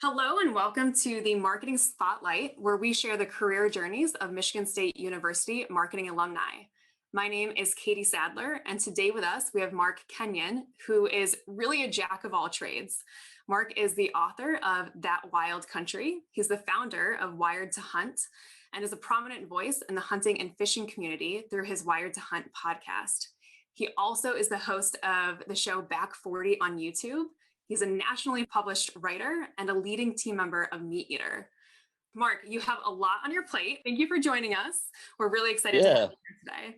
Hello and welcome to the Marketing Spotlight, where we share the career journeys of Michigan State University marketing alumni. My name is Katie Sadler, and today with us we have Mark Kenyon, who is really a jack of all trades. Mark is the author of That Wild Country. He's the founder of Wired to Hunt and is a prominent voice in the hunting and fishing community through his Wired to Hunt podcast. He also is the host of the show Back 40 on YouTube. He's a nationally published writer and a leading team member of Meat Eater. Mark, you have a lot on your plate. Thank you for joining us. We're really excited to have you here today.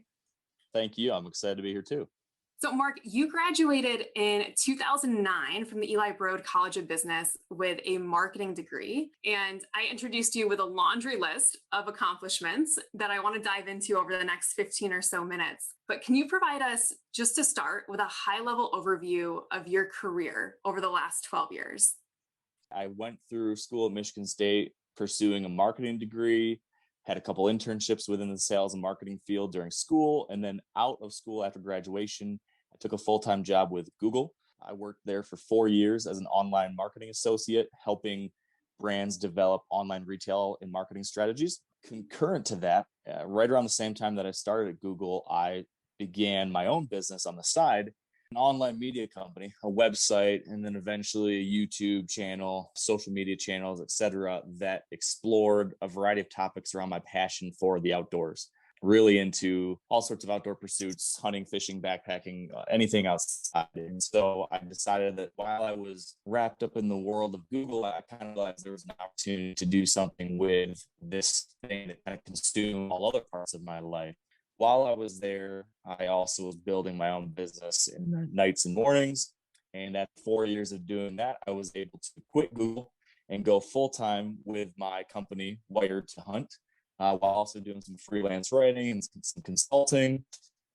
Thank you. I'm excited to be here too. So Mark, you graduated in 2009 from the Eli Broad College of Business with a marketing degree. And I introduced you with a laundry list of accomplishments that I want to dive into over the next 15 or so minutes. But can you provide us, just to start, with a high-level overview of your career over the last 12 years? I went through school at Michigan State pursuing a marketing degree, had a couple internships within the sales and marketing field during school, and then out of school after graduation, I took a full-time job with Google. I worked there for 4 years as an online marketing associate, helping brands develop online retail and marketing strategies. Concurrent to that, right around the same time that I started at Google, I began my own business on the side, an online media company, a website, and then eventually a YouTube channel, social media channels, etc., that explored a variety of topics around my passion for the outdoors. Really into all sorts of outdoor pursuits, hunting, fishing, backpacking, anything outside. And so I decided that while I was wrapped up in the world of Google, I kind of realized there was an opportunity to do something with this thing that kind of consumed all other parts of my life. While I was there, I also was building my own business in the nights and mornings. And after 4 years of doing that, I was able to quit Google and go full-time with my company, Wired to Hunt, while also doing some freelance writing and some consulting.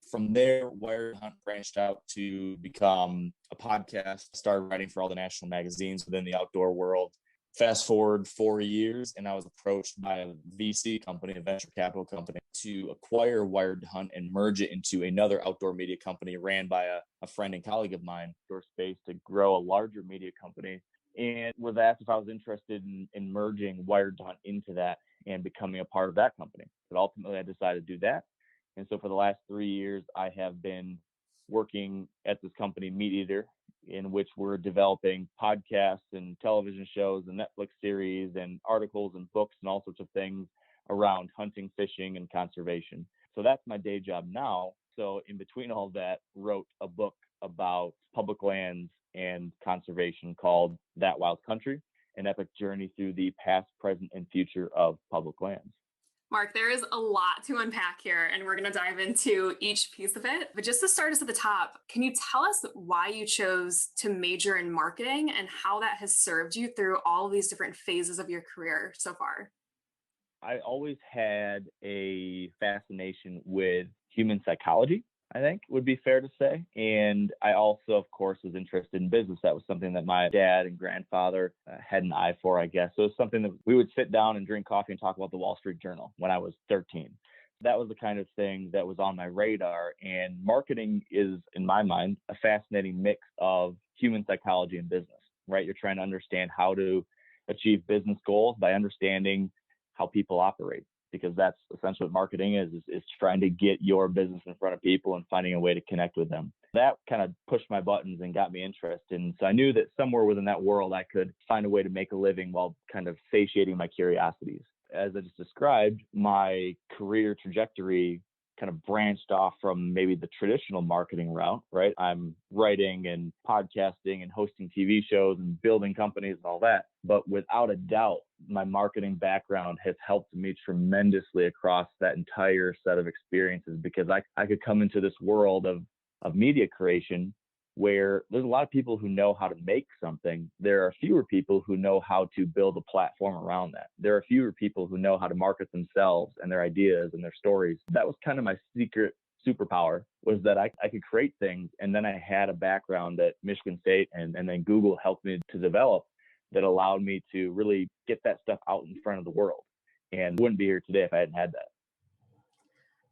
From there, Wired to Hunt branched out to become a podcast, started writing for all the national magazines within the outdoor world. Fast forward 4 years, and I was approached by a VC company, a venture capital company, to acquire Wired to Hunt and merge it into another outdoor media company ran by a friend and colleague of mine, outdoor space, to grow a larger media company. And was asked if I was interested in merging Wired to Hunt into that and becoming a part of that company. But ultimately, I decided to do that. And so for the last 3 years, I have been working at this company, Meat Eater, in which we're developing podcasts and television shows and Netflix series and articles and books and all sorts of things around hunting, fishing, and conservation. So that's my day job now. So in between all that, wrote a book about public lands and conservation called That Wild Country, an epic journey through the past, present, and future of public lands. Mark, there is a lot to unpack here, and we're going to dive into each piece of it. But just to start us at the top, can you tell us why you chose to major in marketing and how that has served you through all of these different phases of your career so far? I always had a fascination with human psychology, I think would be fair to say. And I also, of course, was interested in business. That was something that my dad and grandfather had an eye for, I guess. So it was something that we would sit down and drink coffee and talk about the Wall Street Journal when I was 13. That was the kind of thing that was on my radar. And marketing is, in my mind, a fascinating mix of human psychology and business, right? You're trying to understand how to achieve business goals by understanding how people operate, because that's essentially what marketing is trying to get your business in front of people and finding a way to connect with them. That kind of pushed my buttons and got me interested. And so I knew that somewhere within that world, I could find a way to make a living while kind of satiating my curiosities. As I just described, my career trajectory kind of branched off from maybe the traditional marketing route, right? I'm writing and podcasting and hosting TV shows and building companies and all that. But without a doubt, my marketing background has helped me tremendously across that entire set of experiences, because I could come into this world of media creation where there's a lot of people who know how to make something. There are fewer people who know how to build a platform around that. There are fewer people who know how to market themselves and their ideas and their stories. That was kind of my secret superpower, was that I could create things. And then I had a background at Michigan State and then Google helped me to develop that allowed me to really get that stuff out in front of the world. And I wouldn't be here today if I hadn't had that.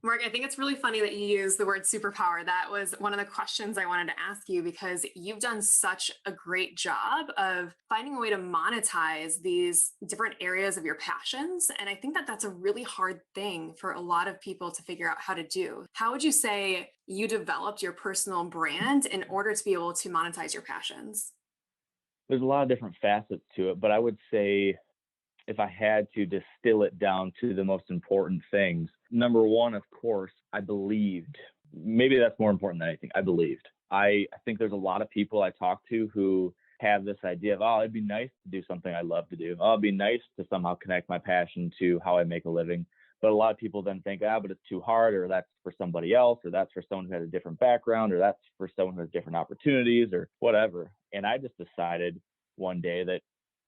Mark, I think it's really funny that you use the word superpower. That was one of the questions I wanted to ask you because you've done such a great job of finding a way to monetize these different areas of your passions. And I think that that's a really hard thing for a lot of people to figure out how to do. How would you say you developed your personal brand in order to be able to monetize your passions? There's a lot of different facets to it, but I would say if I had to distill it down to the most important things, number one, of course, I believed. Maybe that's more important than anything. I believed. I think there's a lot of people I talk to who have this idea of, oh, it'd be nice to do something I love to do. Oh, it'd be nice to somehow connect my passion to how I make a living. But a lot of people then think, but it's too hard, or that's for somebody else, or that's for someone who has a different background, or that's for someone who has different opportunities, or whatever. And I just decided one day that,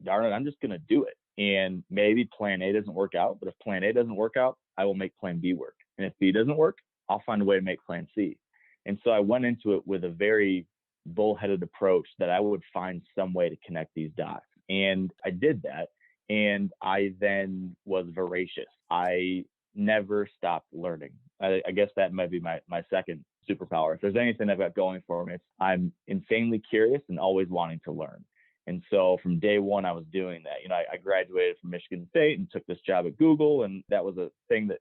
darn it, I'm just going to do it. And maybe plan A doesn't work out, but if plan A doesn't work out, I will make plan B work. And if B doesn't work, I'll find a way to make plan C. And so I went into it with a very bullheaded approach that I would find some way to connect these dots. And I did that. And I then was voracious. I never stopped learning. I guess that might be my second superpower. If there's anything I've got going for me, it's I'm insanely curious and always wanting to learn. And so from day one, I was doing that. I graduated from Michigan State and took this job at Google. And that was a thing that,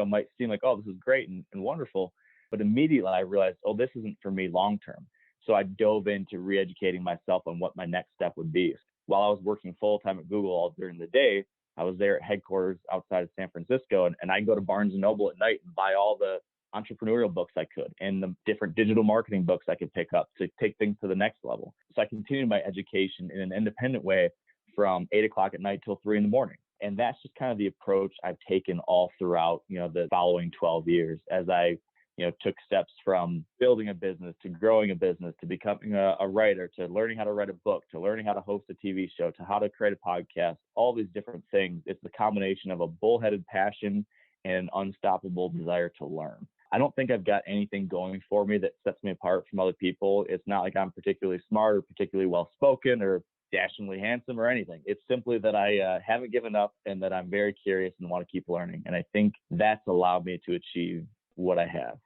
might seem like, oh, this is great and wonderful. But immediately I realized, oh, this isn't for me long term. So I dove into re-educating myself on what my next step would be. While I was working full time at Google all during the day, I was there at headquarters outside of San Francisco, and I'd go to Barnes and Noble at night and buy all the entrepreneurial books I could and the different digital marketing books I could pick up to take things to the next level. So I continued my education in an independent way from 8 o'clock at night till 3 in the morning. And that's just kind of the approach I've taken all throughout, the following 12 years as I, took steps from building a business to growing a business to becoming a writer to learning how to write a book to learning how to host a TV show to how to create a podcast, all these different things. It's the combination of a bullheaded passion and an unstoppable desire to learn. I don't think I've got anything going for me that sets me apart from other people. It's not like I'm particularly smart or particularly well-spoken or dashingly handsome or anything. It's simply that I haven't given up and that I'm very curious and want to keep learning. And I think that's allowed me to achieve what I have.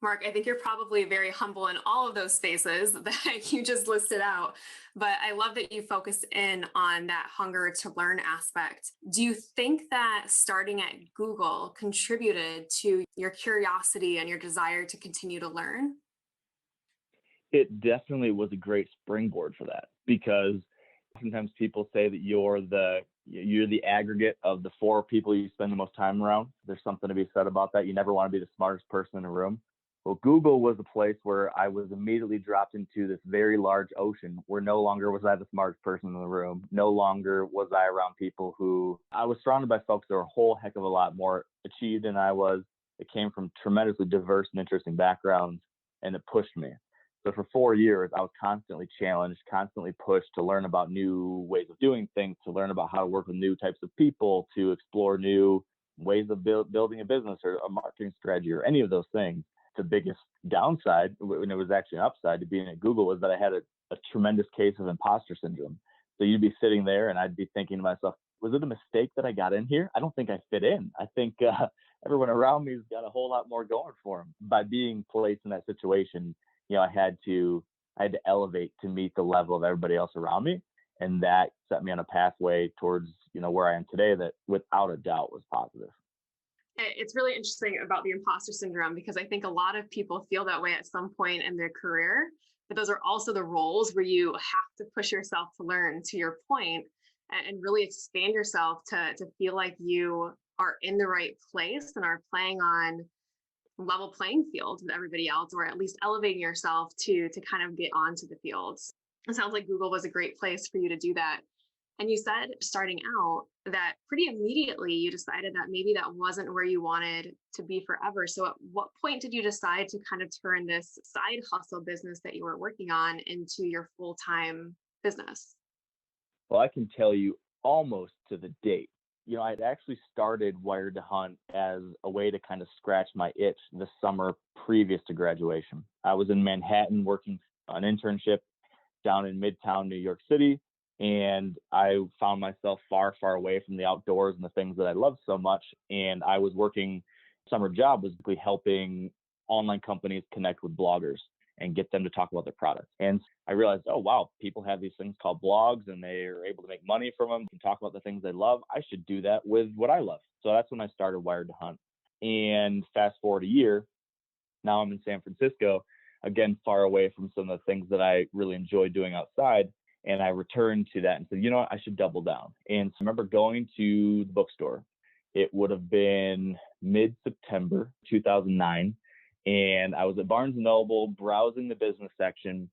Mark, I think you're probably very humble in all of those spaces that you just listed out. But I love that you focused in on that hunger to learn aspect. Do you think that starting at Google contributed to your curiosity and your desire to continue to learn? It definitely was a great springboard for that because sometimes people say that you're the aggregate of the four people you spend the most time around. There's something to be said about that. You never want to be the smartest person in a room. Well, Google was a place where I was immediately dropped into this very large ocean where no longer was I the smartest person in the room. No longer was I around people who I was surrounded by folks that were a whole heck of a lot more achieved than I was. It came from tremendously diverse and interesting backgrounds, and it pushed me. So for 4 years, I was constantly challenged, constantly pushed to learn about new ways of doing things, to learn about how to work with new types of people, to explore new ways of building a business or a marketing strategy or any of those things. The biggest downside, when it was actually an upside to being at Google, was that I had a tremendous case of imposter syndrome. So you'd be sitting there and I'd be thinking to myself, was it a mistake that I got in here? I don't think I fit in. I think everyone around me's got a whole lot more going for them. By being placed in that situation, I had to elevate to meet the level of everybody else around me. And that set me on a pathway towards, where I am today that without a doubt was positive. It's really interesting about the imposter syndrome because I think a lot of people feel that way at some point in their career. But those are also the roles where you have to push yourself to learn, to your point, and really expand yourself to feel like you are in the right place and are playing on level playing field with everybody else, or at least elevating yourself to kind of get onto the fields. It sounds like Google was a great place for you to do that. And you said starting out that pretty immediately you decided that maybe that wasn't where you wanted to be forever. So at what point did you decide to kind of turn this side hustle business that you were working on into your full-time business? Well, I can tell you almost to the date. I'd actually started Wired to Hunt as a way to kind of scratch my itch the summer previous to graduation. I was in Manhattan working an internship down in Midtown, New York City. And I found myself far, far away from the outdoors and the things that I loved so much. And I was working summer job was basically helping online companies connect with bloggers and get them to talk about their products. And I realized, oh, wow, people have these things called blogs and they are able to make money from them and talk about the things they love. I should do that with what I love. So that's when I started Wired to Hunt. And fast forward a year, now I'm in San Francisco, again, far away from some of the things that I really enjoy doing outside. And I returned to that and said, you know what, I should double down. And so I remember going to the bookstore. It would have been mid-September 2009. And I was at Barnes & Noble browsing the business section.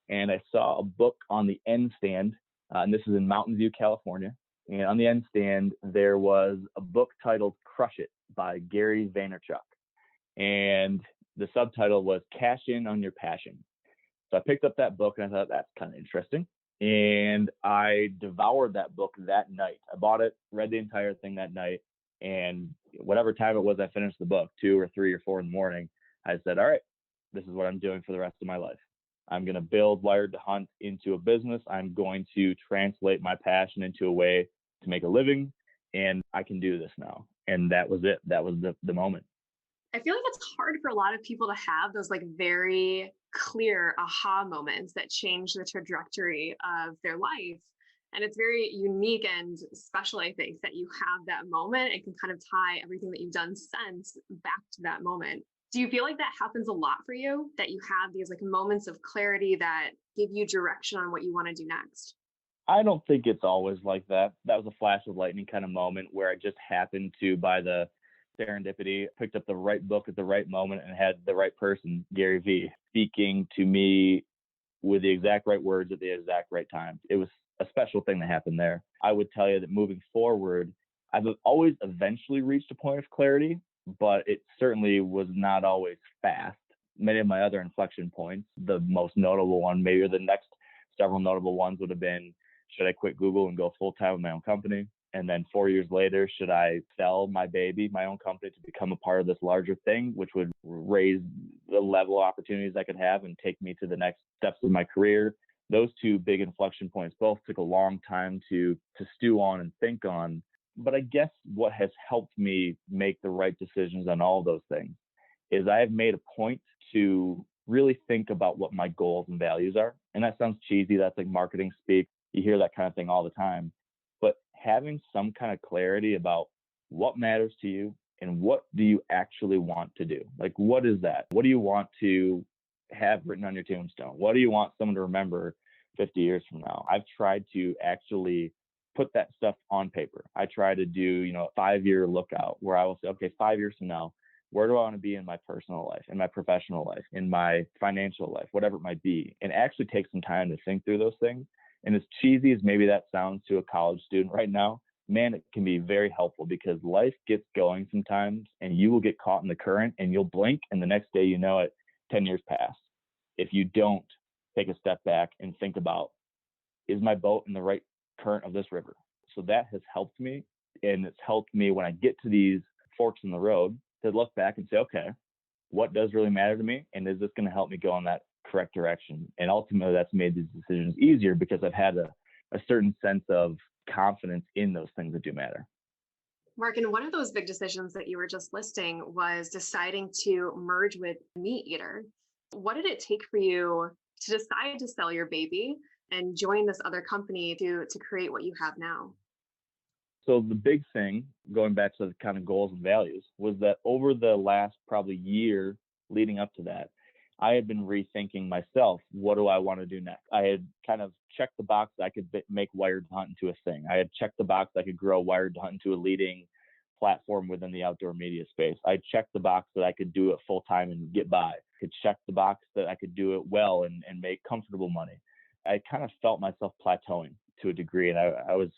And I saw a book on the end stand. And this is in Mountain View, California. And on the end stand, there was a book titled Crush It by Gary Vaynerchuk. And the subtitle was Cash In on Your Passion. So I picked up that book and I thought, that's kind of interesting. And I devoured that book that night. I bought it, read the entire thing that night. And whatever time it was, I finished the book, 2 or 3 or 4 in the morning. I said, all right, this is what I'm doing for the rest of my life. I'm going to build Wired to Hunt into a business. I'm going to translate my passion into a way to make a living. And I can do this now. And that was it. That was the moment. I feel like it's hard for a lot of people to have those like very clear aha moments that change the trajectory of their life. And it's very unique and special, I think, that you have that moment and can kind of tie everything that you've done since back to that moment. Do you feel like that happens a lot for you, that you have these like moments of clarity that give you direction on what you want to do next? I don't think it's always like that. That was a flash of lightning kind of moment where I just happened to, by the serendipity, picked up the right book at the right moment and had the right person, Gary V, speaking to me with the exact right words at the exact right time. It was a special thing that happened there. I would tell you that moving forward, I've always eventually reached a point of clarity, but it certainly was not always fast. Many of my other inflection points, the most notable one, maybe the next several notable ones would have been, should I quit Google and go full-time with my own company? And then 4 years later, should I sell my baby, my own company, to become a part of this larger thing, which would raise the level of opportunities I could have and take me to the next steps of my career? Those two big inflection points both took a long time to stew on and think on. But I guess what has helped me make the right decisions on all those things is I have made a point to really think about what my goals and values are. And that sounds cheesy. That's like marketing speak. You hear that kind of thing all the time. But having some kind of clarity about what matters to you and what do you actually want to do? Like, what is that? What do you want to have written on your tombstone? What do you want someone to remember 50 years from now? I've tried to actually put that stuff on paper. I try to do, a 5-year lookout where I will say, okay, 5 years from now, where do I want to be in my personal life, in my professional life, in my financial life, whatever it might be, and actually take some time to think through those things. And as cheesy as maybe that sounds to a college student right now, man, it can be very helpful because life gets going sometimes and you will get caught in the current and you'll blink and the next day, 10 years pass. If you don't take a step back and think about, is my boat in the right current of this river? So that has helped me. And it's helped me when I get to these forks in the road to look back and say, okay, what does really matter to me? And is this going to help me go in that correct direction? And ultimately that's made these decisions easier because I've had a certain sense of confidence in those things that do matter. Mark, and one of those big decisions that you were just listing was deciding to merge with Meat Eater. What did it take for you to decide to sell your baby and join this other company to create what you have now? So the big thing, going back to the kind of goals and values, was that over the last probably year leading up to that, I had been rethinking myself, what do I want to do next? I had kind of checked the box that I could make Wired to Hunt into a thing. I had checked the box that I could grow Wired to Hunt into a leading platform within the outdoor media space. I checked the box that I could do it full time and get by. I could check the box that I could do it well and make comfortable money. I kind of felt myself plateauing to a degree, and I was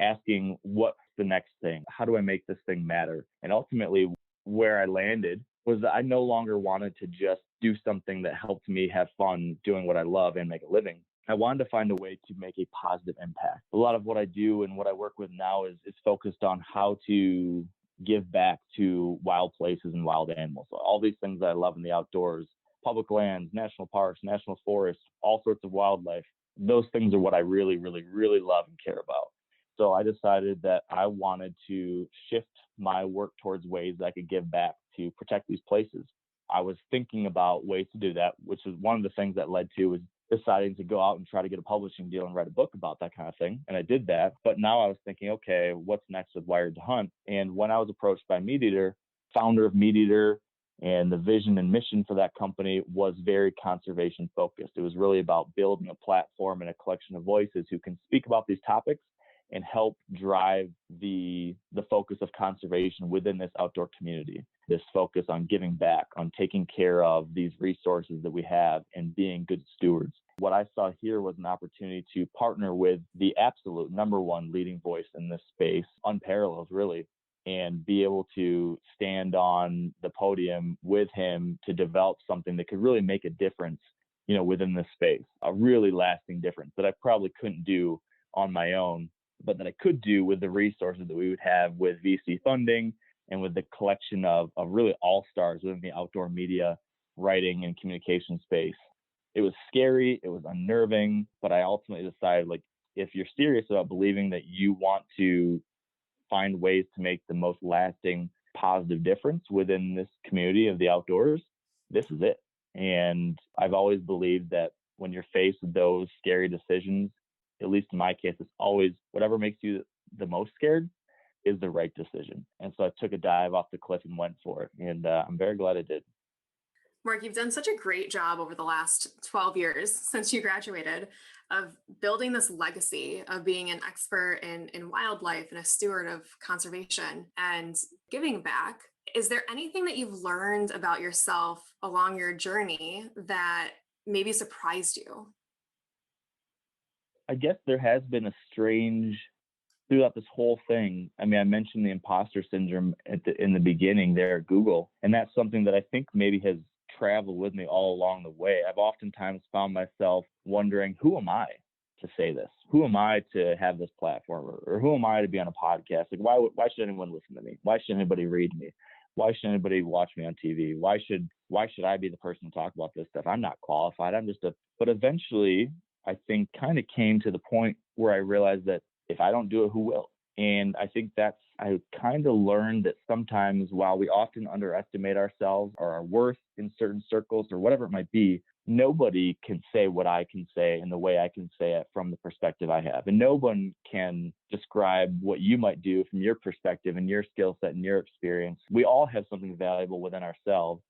asking, what's the next thing? How do I make this thing matter? And ultimately, where I landed was that I no longer wanted to just do something that helped me have fun doing what I love and make a living. I wanted to find a way to make a positive impact. A lot of what I do and what I work with now is focused on how to give back to wild places and wild animals. So all these things that I love in the outdoors, public lands, national parks, national forests, all sorts of wildlife. Those things are what I really, really, really love and care about. So I decided that I wanted to shift my work towards ways that I could give back to protect these places. I was thinking about ways to do that, which is one of the things that led to was deciding to go out and try to get a publishing deal and write a book about that kind of thing. And I did that. But now I was thinking, okay, what's next with Wired to Hunt? And when I was approached by MeatEater, founder of MeatEater, and the vision and mission for that company was very conservation focused. It was really about building a platform and a collection of voices who can speak about these topics and help drive the focus of conservation within this outdoor community. This focus on giving back, on taking care of these resources that we have and being good stewards. What I saw here was an opportunity to partner with the absolute number one leading voice in this space, unparalleled really, and be able to stand on the podium with him to develop something that could really make a difference, within this space, a really lasting difference that I probably couldn't do on my own, but that I could do with the resources that we would have with VC funding and with the collection of really all-stars within the outdoor media, writing, and communication space. It was scary, it was unnerving, but I ultimately decided, if you're serious about believing that you want to find ways to make the most lasting positive difference within this community of the outdoors, this is it. And I've always believed that when you're faced with those scary decisions, at least in my case, it's always whatever makes you the most scared is the right decision. And so I took a dive off the cliff and went for it. And I'm very glad I did. Mark, you've done such a great job over the last 12 years since you graduated of building this legacy of being an expert in wildlife and a steward of conservation and giving back. Is there anything that you've learned about yourself along your journey that maybe surprised you? I guess there has been a strange throughout this whole thing. I mean, I mentioned the imposter syndrome in the beginning there at Google, and that's something that I think maybe has traveled with me all along the way. I've oftentimes found myself wondering, who am I to say this? Who am I to have this platform? Or who am I to be on a podcast? Like, why should anyone listen to me? Why should anybody read me? Why should anybody watch me on TV? Why should I be the person to talk about this stuff? I'm not qualified. But eventually I think kind of came to the point where I realized that if I don't do it, who will? And I think I kind of learned that sometimes while we often underestimate ourselves or our worth in certain circles or whatever it might be, nobody can say what I can say in the way I can say it from the perspective I have. And no one can describe what you might do from your perspective and your skill set and your experience. We all have something valuable within ourselves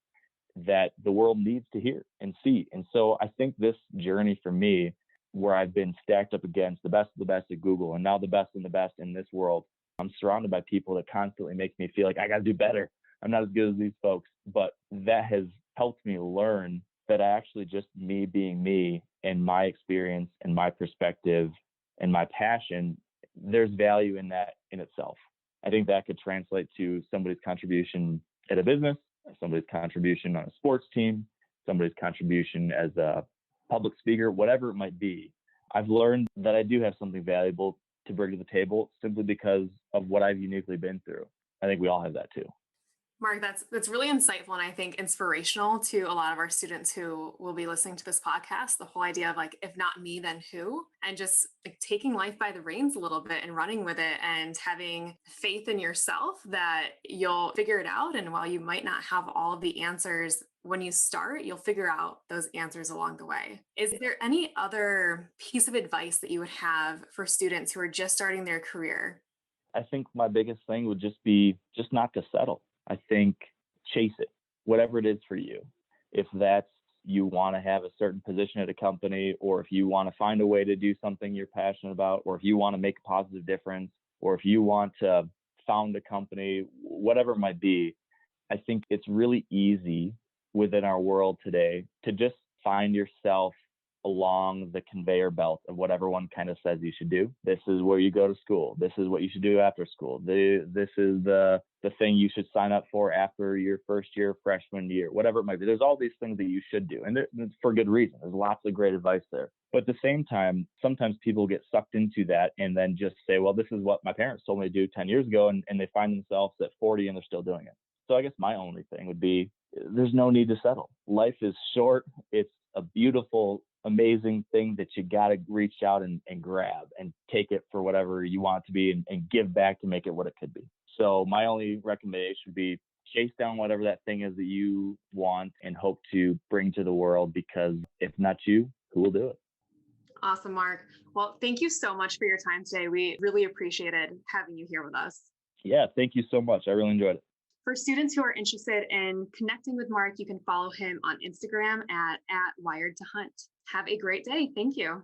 that the world needs to hear and see. And so I think this journey for me, where I've been stacked up against the best of the best at Google and now the best and the best in this world, I'm surrounded by people that constantly make me feel like I got to do better. I'm not as good as these folks, but that has helped me learn that actually just me being me and my experience and my perspective and my passion, there's value in that in itself. I think that could translate to somebody's contribution at a business, somebody's contribution on a sports team, somebody's contribution as a public speaker, whatever it might be. I've learned that I do have something valuable to bring to the table simply because of what I've uniquely been through. I think we all have that too. Mark, that's really insightful and I think inspirational to a lot of our students who will be listening to this podcast. The whole idea of if not me, then who? And just taking life by the reins a little bit and running with it and having faith in yourself that you'll figure it out. And while you might not have all of the answers when you start, you'll figure out those answers along the way. Is there any other piece of advice that you would have for students who are just starting their career? I think my biggest thing would just be just not to settle. I think chase it, whatever it is for you. If that's you want to have a certain position at a company, or if you want to find a way to do something you're passionate about, or if you want to make a positive difference, or if you want to found a company, whatever it might be, I think it's really easy within our world today to just find yourself along the conveyor belt of what everyone kind of says you should do. This is where you go to school. This is what you should do after school. This is the thing you should sign up for after your first year, freshman year, whatever it might be. There's all these things that you should do. And it's for good reason. There's lots of great advice there. But at the same time, sometimes people get sucked into that and then just say, well, this is what my parents told me to do 10 years ago. And they find themselves at 40 and they're still doing it. So I guess my only thing would be, there's no need to settle. Life is short. It's a beautiful amazing thing that you got to reach out and grab and take it for whatever you want it to be and give back to make it what it could be. So my only recommendation would be chase down whatever that thing is that you want and hope to bring to the world, because if not you, who will do it? Awesome, Mark. Well, thank you so much for your time today. We really appreciated having you here with us. Yeah, thank you so much. I really enjoyed it. For students who are interested in connecting with Mark, you can follow him on Instagram at Wired to Hunt. Have a great day. Thank you.